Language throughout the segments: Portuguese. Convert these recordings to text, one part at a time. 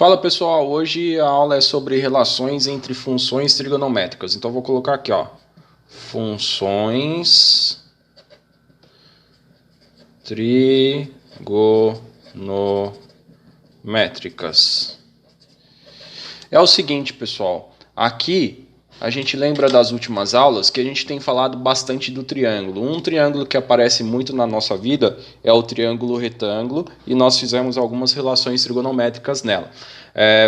Fala pessoal, hoje a aula é sobre relações entre funções trigonométricas. Então vou colocar aqui, ó, funções trigonométricas. É o seguinte, pessoal, aqui a gente lembra das últimas aulas que a gente tem falado bastante do triângulo. Um triângulo que aparece muito na nossa vida é o triângulo retângulo e nós fizemos algumas relações trigonométricas nela.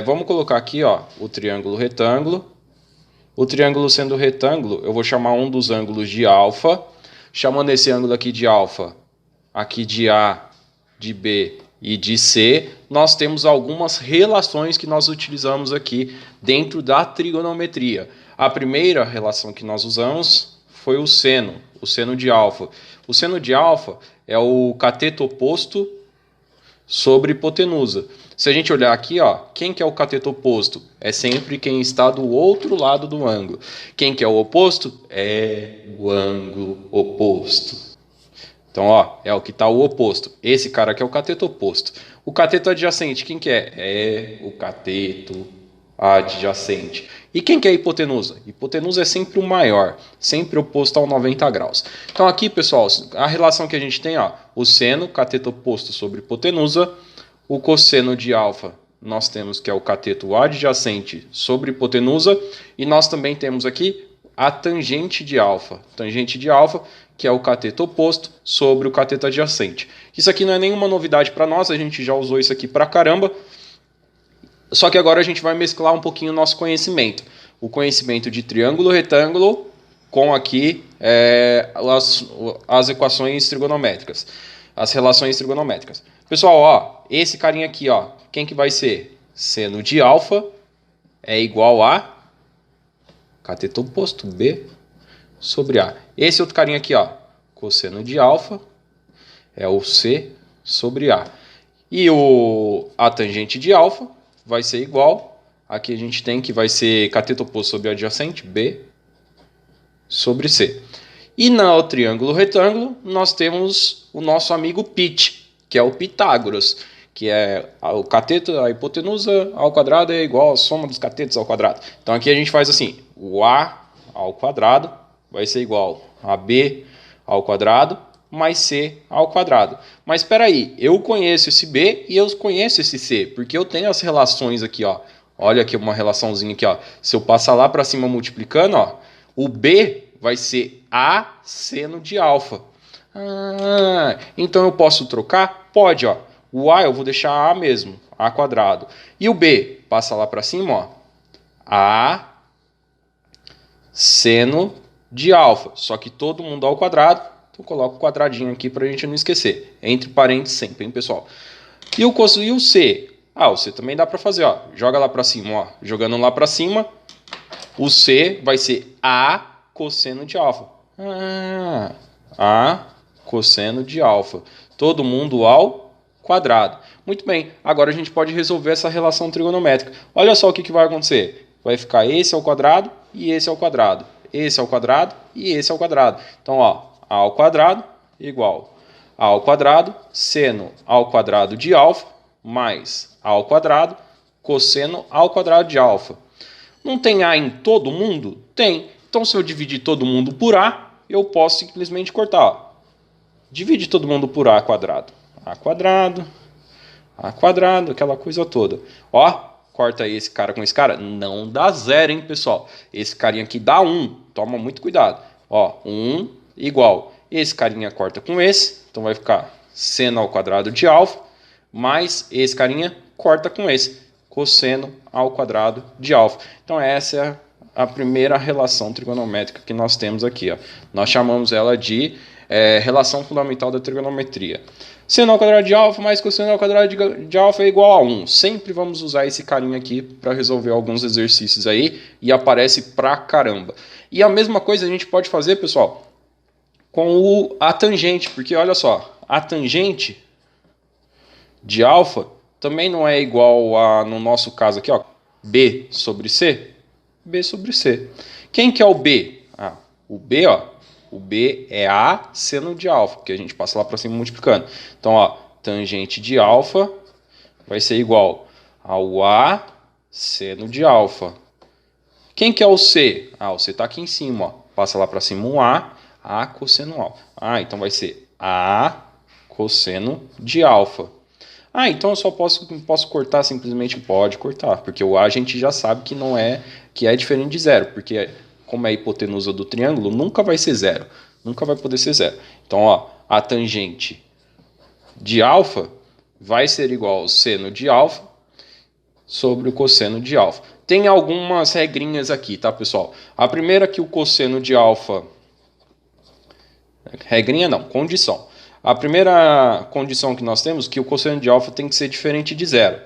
Vamos colocar aqui, ó, o triângulo retângulo. O triângulo sendo retângulo, eu vou chamar um dos ângulos de alfa, chamando esse ângulo aqui de alfa, aqui de A, de B e de C, nós temos algumas relações que nós utilizamos aqui dentro da trigonometria. A primeira relação que nós usamos foi o seno de alfa. O seno de alfa é o cateto oposto sobre hipotenusa. Se a gente olhar aqui, ó, quem que é o cateto oposto? É sempre quem está do outro lado do ângulo. Quem que é o oposto? É o ângulo oposto. Então, ó, é o que está o oposto. Esse cara aqui é o cateto oposto. O cateto adjacente, quem que é? É o cateto adjacente. E quem que é a hipotenusa? Hipotenusa é sempre o maior, sempre oposto ao 90 graus. Então aqui, pessoal, a relação que a gente tem, ó, o seno, cateto oposto sobre hipotenusa, o cosseno de alfa, nós temos que é o cateto adjacente sobre hipotenusa, e nós também temos aqui a tangente de alfa. Tangente de alfa, que é o cateto oposto sobre o cateto adjacente. Isso aqui não é nenhuma novidade para nós, a gente já usou isso aqui pra caramba. Só que agora a gente vai mesclar um pouquinho o nosso conhecimento. O conhecimento de triângulo retângulo com aqui as equações trigonométricas. As relações trigonométricas. Pessoal, ó, esse carinha aqui, ó, quem que vai ser? Seno de alfa é igual a cateto oposto, B sobre A. Esse outro carinha aqui, ó, cosseno de alfa é o C sobre A. E a tangente de alfa vai ser igual, aqui a gente tem que vai ser cateto oposto sobre adjacente, B sobre C. E no triângulo retângulo, nós temos o nosso amigo Pit, que é o Pitágoras, que é o cateto, a hipotenusa ao quadrado é igual a soma dos catetos ao quadrado. Então aqui a gente faz assim, o A ao quadrado vai ser igual a B ao quadrado mais C ao quadrado. Mas espera aí, eu conheço esse B e eu conheço esse C, porque eu tenho as relações aqui, ó. Olha aqui uma relaçãozinha aqui, ó. Se eu passar lá para cima multiplicando, ó, o B vai ser A seno de alfa. Então eu posso trocar? Pode, ó. O A eu vou deixar A mesmo, A quadrado. E o B, passa lá para cima, ó. A seno de alfa. Só que todo mundo ao quadrado. Então coloco o quadradinho aqui para a gente não esquecer. Entre parênteses sempre, hein, pessoal? E o C? O C também dá para fazer, ó. Joga lá para cima, ó. Jogando lá para cima, o C vai ser A cosseno de alfa. A cosseno de alfa. Todo mundo ao quadrado. Muito bem. Agora a gente pode resolver essa relação trigonométrica. Olha só o que vai acontecer. Vai ficar esse ao quadrado e esse ao quadrado. Esse ao quadrado e esse ao quadrado. Então, ó, A ao quadrado igual A ao quadrado, seno ao quadrado de alfa, mais A ao quadrado, cosseno ao quadrado de alfa. Não tem A em todo mundo? Tem. Então, se eu dividir todo mundo por A, eu posso simplesmente cortar. Ó. Divide todo mundo por A quadrado. A quadrado, aquela coisa toda. Ó, corta aí esse cara com esse cara. Não dá zero, hein, pessoal? Esse carinha aqui dá 1. Toma muito cuidado. Ó, 1 igual. Esse carinha corta com esse. Então vai ficar seno ao quadrado de alfa. Mais esse carinha corta com esse. Cosseno ao quadrado de alfa. Então essa é a primeira relação trigonométrica que nós temos aqui. Ó. Nós chamamos ela de relação fundamental da trigonometria. Seno ao quadrado de alfa mais cosseno ao quadrado de alfa é igual a 1. Sempre vamos usar esse carinha aqui para resolver alguns exercícios aí e aparece pra caramba. E a mesma coisa a gente pode fazer, pessoal, com a tangente, porque olha só, a tangente de alfa também não é igual a, no nosso caso aqui, ó, B sobre C. B sobre C. Quem que é o B? O B, ó. O B é A seno de alfa, que a gente passa lá para cima multiplicando. Então, ó, tangente de alfa vai ser igual ao A seno de alfa. Quem que é o C? O C está aqui em cima. Ó. Passa lá para cima um A cosseno alfa. Então vai ser A cosseno de alfa. Então eu só posso cortar simplesmente? Pode cortar, porque o A a gente já sabe que é diferente de zero, porque como é a hipotenusa do triângulo, nunca vai ser zero. Nunca vai poder ser zero. Então, ó, a tangente de alfa vai ser igual ao seno de alfa sobre o cosseno de alfa. Tem algumas regrinhas aqui, tá, pessoal? A primeira é que o cosseno de alfa... Regrinha não, condição. A primeira condição que nós temos é que o cosseno de alfa tem que ser diferente de zero.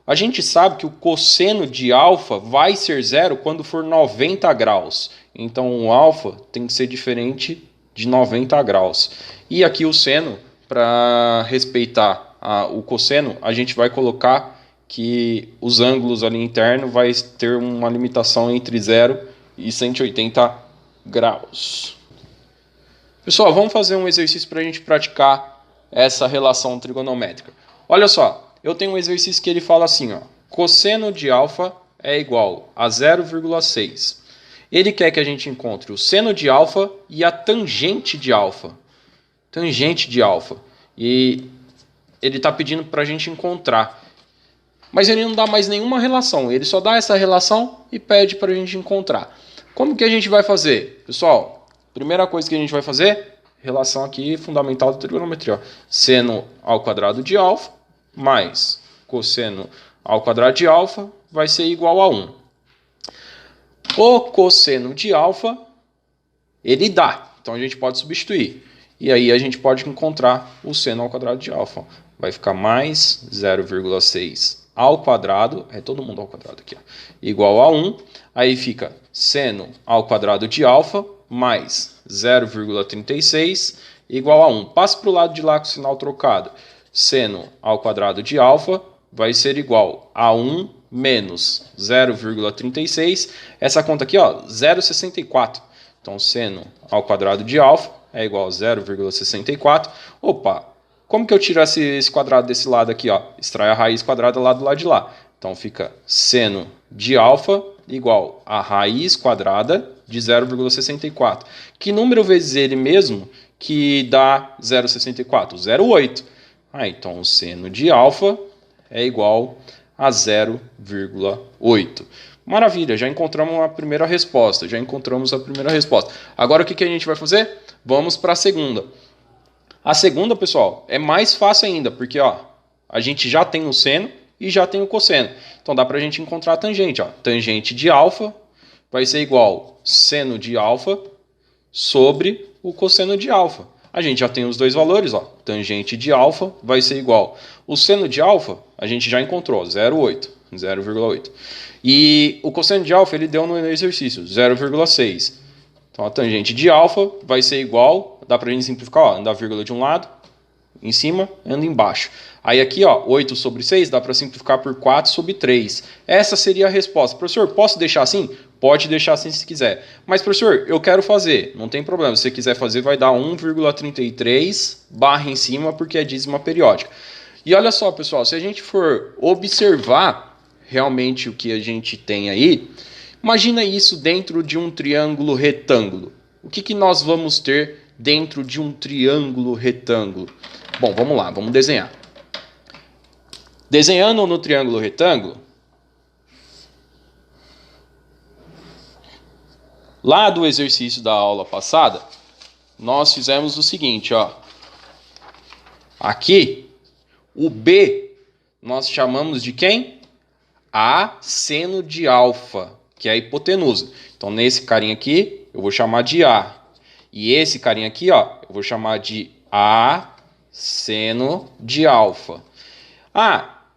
A gente sabe que o cosseno de alfa vai ser zero quando for 90 graus. Então, o alfa tem que ser diferente de 90 graus. E aqui o seno, para respeitar o cosseno, a gente vai colocar que os ângulos ali internos vai ter uma limitação entre 0 e 180 graus. Pessoal, vamos fazer um exercício para a gente praticar essa relação trigonométrica. Olha só, eu tenho um exercício que ele fala assim, ó, cosseno de alfa é igual a 0,6. Ele quer que a gente encontre o seno de alfa e a tangente de alfa. Tangente de alfa. E ele está pedindo para a gente encontrar. Mas ele não dá mais nenhuma relação, ele só dá essa relação e pede para a gente encontrar. Como que a gente vai fazer? Pessoal, primeira coisa que a gente vai fazer, relação aqui fundamental da trigonometria. Ó. Seno ao quadrado de alfa mais cosseno ao quadrado de alfa vai ser igual a 1. O cosseno de alfa, ele dá, então a gente pode substituir. E aí a gente pode encontrar o seno ao quadrado de alfa. Vai ficar mais 0,6 ao quadrado, todo mundo ao quadrado aqui, ó, igual a 1. Aí fica seno ao quadrado de alfa mais 0,36 igual a 1. Passa para o lado de lá com o sinal trocado. Seno ao quadrado de alfa vai ser igual a 1 menos 0,36. Essa conta aqui, ó, 0,64. Então, seno ao quadrado de alfa é igual a 0,64. Opa! Como que eu tiro esse quadrado desse lado aqui? Ó? Extrai a raiz quadrada lá do lado de lá. Então fica seno de alfa igual a raiz quadrada de 0,64. Que número vezes ele mesmo que dá 0,64? 0,8. Então o seno de alfa é igual a 0,8. Maravilha, já encontramos a primeira resposta. Agora o que a gente vai fazer? Vamos para a segunda. A segunda, pessoal, é mais fácil ainda, porque ó, a gente já tem o seno e já tem o cosseno. Então dá para a gente encontrar a tangente. Ó. Tangente de alfa vai ser igual seno de alfa sobre o cosseno de alfa. A gente já tem os dois valores. Ó. Tangente de alfa vai ser igual. O seno de alfa a gente já encontrou, 0,8. E o cosseno de alfa ele deu no exercício, 0,6. Então a tangente de alfa vai ser igual, dá para a gente simplificar, ó, anda a vírgula de um lado, em cima, anda embaixo. Aí aqui, ó, 8 sobre 6 dá para simplificar por 4 sobre 3. Essa seria a resposta. Professor, posso deixar assim? Pode deixar assim se quiser. Mas, professor, eu quero fazer. Não tem problema. Se você quiser fazer, vai dar 1,33 barra em cima, porque é dízima periódica. E olha só, pessoal, se a gente for observar realmente o que a gente tem aí, imagina isso dentro de um triângulo retângulo. O que nós vamos ter dentro de um triângulo retângulo? Bom, vamos lá, vamos desenhar. Desenhando no triângulo retângulo, lá do exercício da aula passada, nós fizemos o seguinte, ó. Aqui, o B, nós chamamos de quem? A seno de alfa, que é a hipotenusa. Então, nesse carinha aqui, eu vou chamar de A. E esse carinha aqui, ó, eu vou chamar de A seno de alfa.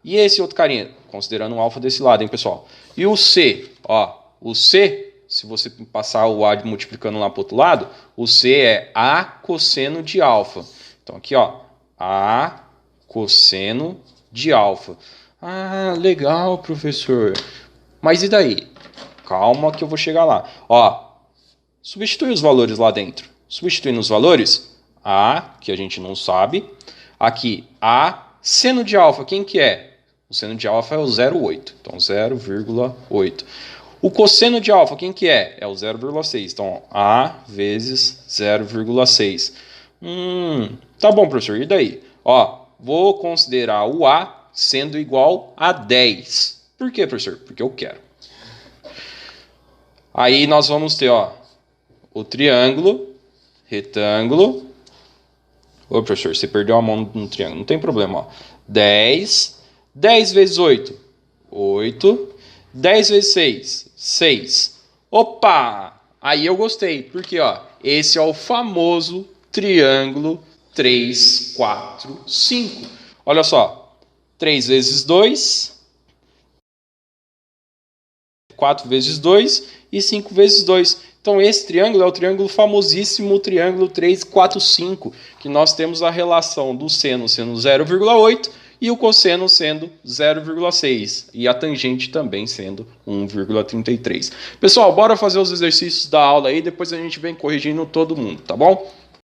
E esse outro carinha, considerando o alfa desse lado, hein, pessoal? E o C, ó, o C, se você passar o A multiplicando lá para o outro lado, o C é A cosseno de alfa. Então, aqui, ó, A cosseno de alfa. Legal, professor. Mas e daí? Calma que eu vou chegar lá. Ó, substitui os valores lá dentro. Substituindo os valores, A, que a gente não sabe. Aqui, A seno de alfa, quem que é? O seno de alfa é o 0,8. Então, 0,8. O cosseno de alfa, quem que é? É o 0,6. Então, A vezes 0,6. Tá bom, professor. E daí? Ó, vou considerar o A sendo igual a 10. Por quê, professor? Porque eu quero. Aí nós vamos ter, ó, o triângulo, retângulo. Ô, professor, você perdeu a mão no triângulo. Não tem problema, ó. 10. 10 vezes 8. 8. 10 vezes 6. 6. Opa! Aí eu gostei. Porque, ó, esse é o famoso triângulo 3, 4, 5. Olha só. 3 vezes 2. 4 vezes 2 e 5 vezes 2. Então, esse triângulo é o triângulo famosíssimo, o triângulo 3, 4, 5, que nós temos a relação do seno sendo 0,8 e o cosseno sendo 0,6 e a tangente também sendo 1,33. Pessoal, bora fazer os exercícios da aula aí, depois a gente vem corrigindo todo mundo, tá bom?